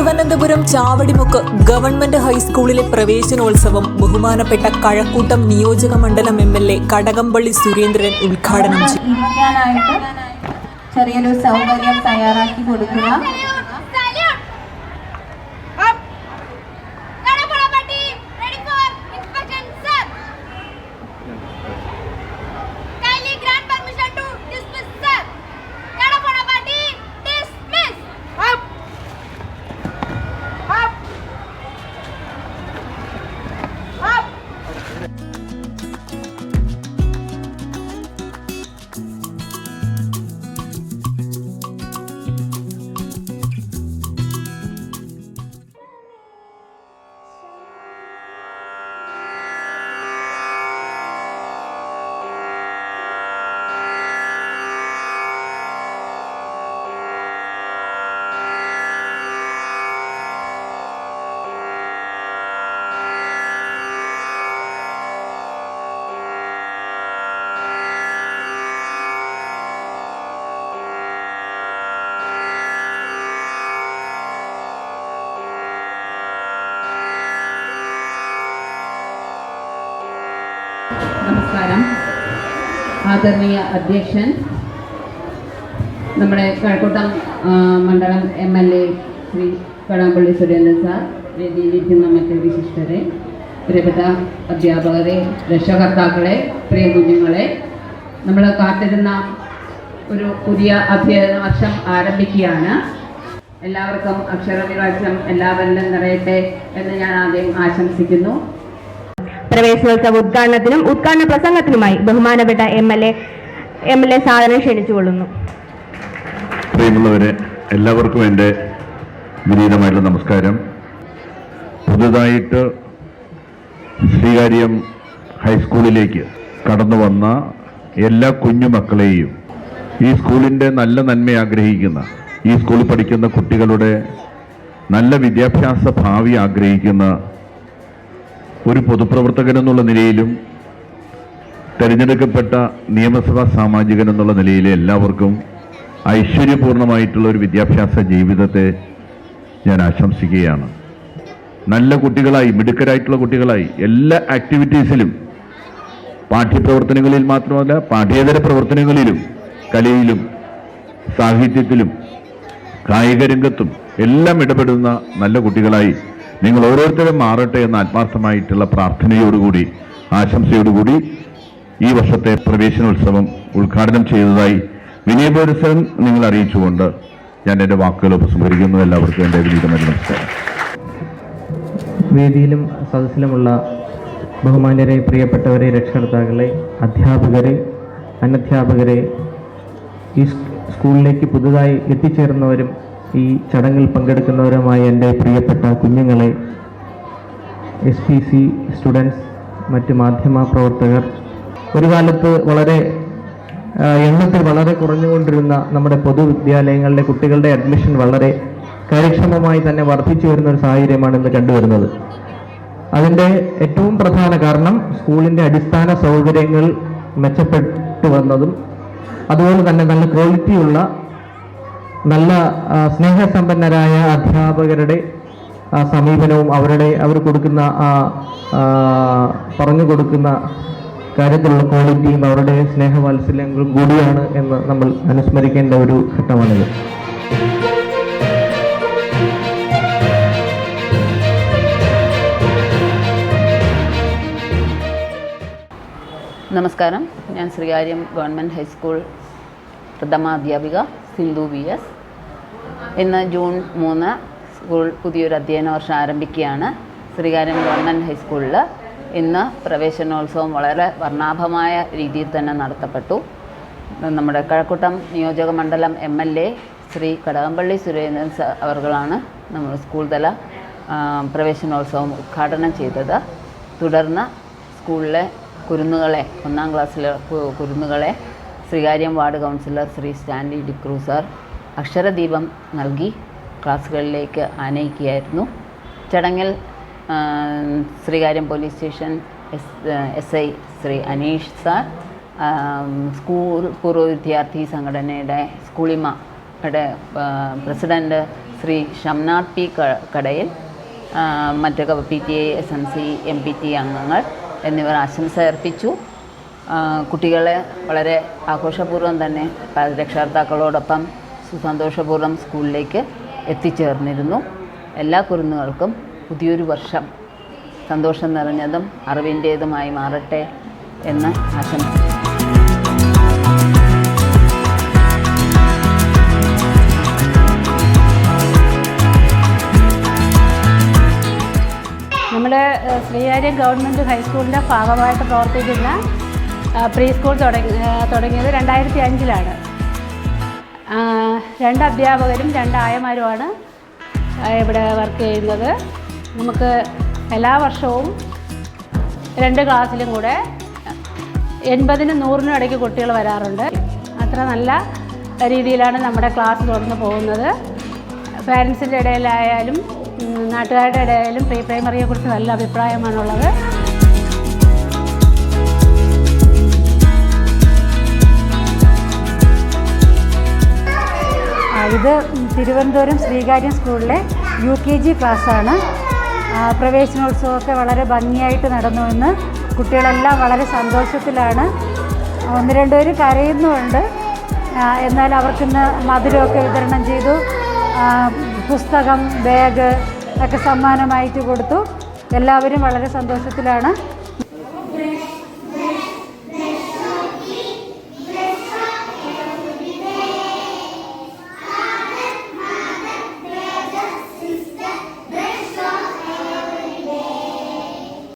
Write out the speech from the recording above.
Thiruvananthapuram Chavadimukku government ഹൈസ്കൂളിലെ പ്രവേശനോത്സവം ബഹുമാനപ്പെട്ട കഴക്കൂട്ടം നിയോജക മണ്ഡലം MLA കടകംപള്ളി സുരേന്ദ്രൻ ഉദ്ഘാടനം ചെയ്തു. ചെറിയൊരു സൗകര്യം തയ്യാറാക്കി കൊടുക്കുക. നമസ്കാരം. ആദരണീയ അധ്യക്ഷൻ, നമ്മുടെ കഴക്കൂട്ടം മണ്ഡലം MLA ശ്രീ കടകംപള്ളി സുരേന്ദ്രൻ സാർ, വേദിയിലിരിക്കുന്ന മറ്റ് വിശിഷ്ടരെ, പ്രിയപ്പെട്ട അധ്യാപകരെ, രക്ഷകർത്താക്കളെ, പ്രിയ കുഞ്ഞുങ്ങളെ, നമ്മൾ കാത്തിരുന്ന ഒരു പുതിയ അധ്യയന വർഷം ആരംഭിക്കുകയാണ്. എല്ലാവർക്കും അക്ഷരവികാസം എല്ലാവരിലും നിറയട്ടെ എന്ന് ഞാൻ ആദ്യം ആശംസിക്കുന്നു. പ്രവേശനോത്സവ ഉദ്ഘാടനത്തിനും ഉദ്ഘാടന പ്രസംഗത്തിനുമായി ബഹുമാനപ്പെട്ട MLA സാദരം ക്ഷണിച്ചുകൊള്ളുന്നു. പ്രിയമുള്ളവരെ, എല്ലാവർക്കും എൻ്റെ വിനീതമായിട്ടുള്ള നമസ്കാരം. പുതുതായിട്ട് ശ്രീകാര്യം ഹൈസ്കൂളിലേക്ക് കടന്നു വന്ന എല്ലാ കുഞ്ഞുമക്കളെയും, ഈ സ്കൂളിൻ്റെ നല്ല നന്മ ആഗ്രഹിക്കുന്ന, ഈ സ്കൂളിൽ പഠിക്കുന്ന കുട്ടികളുടെ നല്ല വിദ്യാഭ്യാസ ഭാവി ആഗ്രഹിക്കുന്ന ഒരു പൊതുപ്രവർത്തകൻ എന്നുള്ള നിലയിലും തിരഞ്ഞെടുക്കപ്പെട്ട നിയമസഭാ സാമാജികൻ എന്നുള്ള നിലയിൽ എല്ലാവർക്കും ഐശ്വര്യപൂർണമായിട്ടുള്ള ഒരു വിദ്യാഭ്യാസ ജീവിതത്തെ ഞാൻ ആശംസിക്കുകയാണ്. നല്ല കുട്ടികളായി, മിടുക്കരായിട്ടുള്ള കുട്ടികളായി എല്ലാ ആക്ടിവിറ്റീസിലും, പാഠ്യപ്രവർത്തനങ്ങളിൽ മാത്രമല്ല പാഠ്യേതര പ്രവർത്തനങ്ങളിലും, കലയിലും സാഹിത്യത്തിലും കായിക രംഗത്തും എല്ലാം ഇടപെടുന്ന നല്ല കുട്ടികളായി നിങ്ങൾ ഓരോരുത്തരും മാറട്ടെ എന്ന ആത്മാർത്ഥമായിട്ടുള്ള പ്രാർത്ഥനയോടുകൂടി, ആശംസയോടുകൂടി ഈ വർഷത്തെ പ്രവേശനോത്സവം ഉദ്ഘാടനം ചെയ്തതായി വിനയപൂർവ്വം നിങ്ങൾ അറിയിച്ചുകൊണ്ട് ഞാൻ എൻ്റെ വാക്കുകൾ ഉപസംഹരിക്കുന്നു. എല്ലാവർക്കും എൻ്റെ വിനീതമായ നമസ്കാരം. വേദിയിലും സദസ്സിലുമുള്ള ബഹുമാന്യരെ, പ്രിയപ്പെട്ടവരെ, രക്ഷകർത്താക്കളെ, അധ്യാപകരെ, അനധ്യാപകരെ, ഈ സ്കൂളിലേക്ക് പുതുതായി എത്തിച്ചേർന്നവരും ഈ ചടങ്ങിൽ പങ്കെടുക്കുന്നവരുമായ എൻ്റെ പ്രിയപ്പെട്ട കുഞ്ഞുങ്ങളെ, SPC സ്റ്റുഡൻസ്, മറ്റ് മാധ്യമ പ്രവർത്തകർ, ഒരു കാലത്ത് വളരെ എണ്ണത്തിൽ വളരെ കുറഞ്ഞുകൊണ്ടിരുന്ന നമ്മുടെ പൊതുവിദ്യാലയങ്ങളിലെ കുട്ടികളുടെ അഡ്മിഷൻ വളരെ കാര്യക്ഷമമായി തന്നെ വർദ്ധിച്ചു വരുന്ന ഒരു സാഹചര്യമാണ് ഇന്ന് കണ്ടുവരുന്നത്. അതിൻ്റെ ഏറ്റവും പ്രധാന കാരണം സ്കൂളിൻ്റെ അടിസ്ഥാന സൗകര്യങ്ങൾ മെച്ചപ്പെട്ടു വന്നതും അതുപോലെ തന്നെ നല്ല ക്വാളിറ്റിയുള്ള, നല്ല സ്നേഹസമ്പന്നരായ അധ്യാപകരുടെ സമീപനവും അവർ കൊടുക്കുന്ന പറഞ്ഞു കൊടുക്കുന്ന കാര്യത്തിലുള്ള ക്വാളിറ്റിയും അവരുടെ സ്നേഹവാത്സല്യങ്ങളും കൂടിയാണ് എന്ന് നമ്മൾ അനുസ്മരിക്കേണ്ട ഒരു ഘട്ടമാണിത്. നമസ്കാരം. ഞാൻ ശ്രീകാര്യം ഗവൺമെൻറ് ഹൈസ്കൂൾ പ്രഥമാധ്യാപിക സിന്ധു VS. ഇന്ന് ജൂൺ 3 സ്കൂൾ പുതിയൊരു അധ്യയന വർഷം ആരംഭിക്കുകയാണ്. ശ്രീകാര്യം ഗവൺമെൻറ് ഹൈസ്കൂളിൽ ഇന്ന് പ്രവേശനോത്സവം വളരെ വർണ്ണാഭമായ രീതിയിൽ തന്നെ നടത്തപ്പെട്ടു. നമ്മുടെ കഴക്കൂട്ടം നിയോജക മണ്ഡലം MLA ശ്രീ കടകംപള്ളി സുരേന്ദ്രൻ അവർകളാണ് നമ്മൾ സ്കൂൾ തല പ്രവേശനോത്സവം ഉദ്ഘാടനം ചെയ്തത്. തുടർന്ന് സ്കൂളിലെ കുരുന്നുകളെ, 1ാം ക്ലാസ്സിലെ കുരുന്നുകളെ Sreekaryam ward councillor Shri Stanley ഡിക്രൂസർ അക്ഷരദീപം നൽകി ക്ലാസ്സുകളിലേക്ക് ആനയിക്കുകയായിരുന്നു. ചടങ്ങിൽ Sreekaryam police station SI Shri Aneesh sir, school പൂർവ്വ വിദ്യാർത്ഥി സംഘടനയുടെ സ്കൂളിമയുടെ പ്രസിഡൻറ്റ് ശ്രീ ഷംനാഥ് പി കടയിൽ, മറ്റ് PTA, SMC, MPT അംഗങ്ങൾ എന്നിവർ ആശംസ അർപ്പിച്ചു. കുട്ടികളെ വളരെ ആഘോഷപൂർവ്വം തന്നെ രക്ഷകർത്താക്കളോടൊപ്പം സുസന്തോഷപൂർവ്വം സ്കൂളിലേക്ക് എത്തിച്ചേർന്നിരുന്നു. എല്ലാ കുരുന്നുകൾക്കും പുതിയൊരു വർഷം സന്തോഷം നിറഞ്ഞതും അറിവിൻ്റേതുമായി മാറട്ടെ എന്ന് ആശംസിക്കുന്നു. നമ്മുടെ ശ്രീകാര്യം ഗവൺമെൻറ് ഹൈസ്കൂളിൻ്റെ ഭാഗമായിട്ട് പ്രവർത്തിക്കുന്ന പ്രീ സ്കൂൾ തുടങ്ങിയത് 2005-ലാണ്. 2 അധ്യാപകരും 2 ആയമാരുമാണ് ഇവിടെ വർക്ക് ചെയ്യുന്നത്. നമുക്ക് എല്ലാ വർഷവും 2 ക്ലാസ്സിലും കൂടെ 80-നും 100-നും ഇടയ്ക്ക് കുട്ടികൾ വരാറുണ്ട്. അത്ര നല്ല രീതിയിലാണ് നമ്മുടെ ക്ലാസ് തുടർന്ന് പോകുന്നത്. പാരൻസിൻ്റെ ഇടയിലായാലും നാട്ടുകാരുടെ ഇടയിലും പ്രീ പ്രൈമറിയെക്കുറിച്ച് നല്ല അഭിപ്രായമാണുള്ളത്. ഇത് തിരുവനന്തപുരം ശ്രീകാര്യം സ്കൂളിലെ UKG ക്ലാസ്സാണ്. പ്രവേശനോത്സവമൊക്കെ വളരെ ഭംഗിയായിട്ട് നടന്നുവെന്ന് കുട്ടികളെല്ലാം വളരെ സന്തോഷത്തിലാണ്. 1-2 പേര് കരയുന്നുമുണ്ട്. എന്നാൽ അവർക്കിന്ന് മധുരമൊക്കെ വിതരണം ചെയ്തു. പുസ്തകം, ബാഗ് ഒക്കെ സമ്മാനമായിട്ട് കൊടുത്തു. എല്ലാവരും വളരെ സന്തോഷത്തിലാണ്.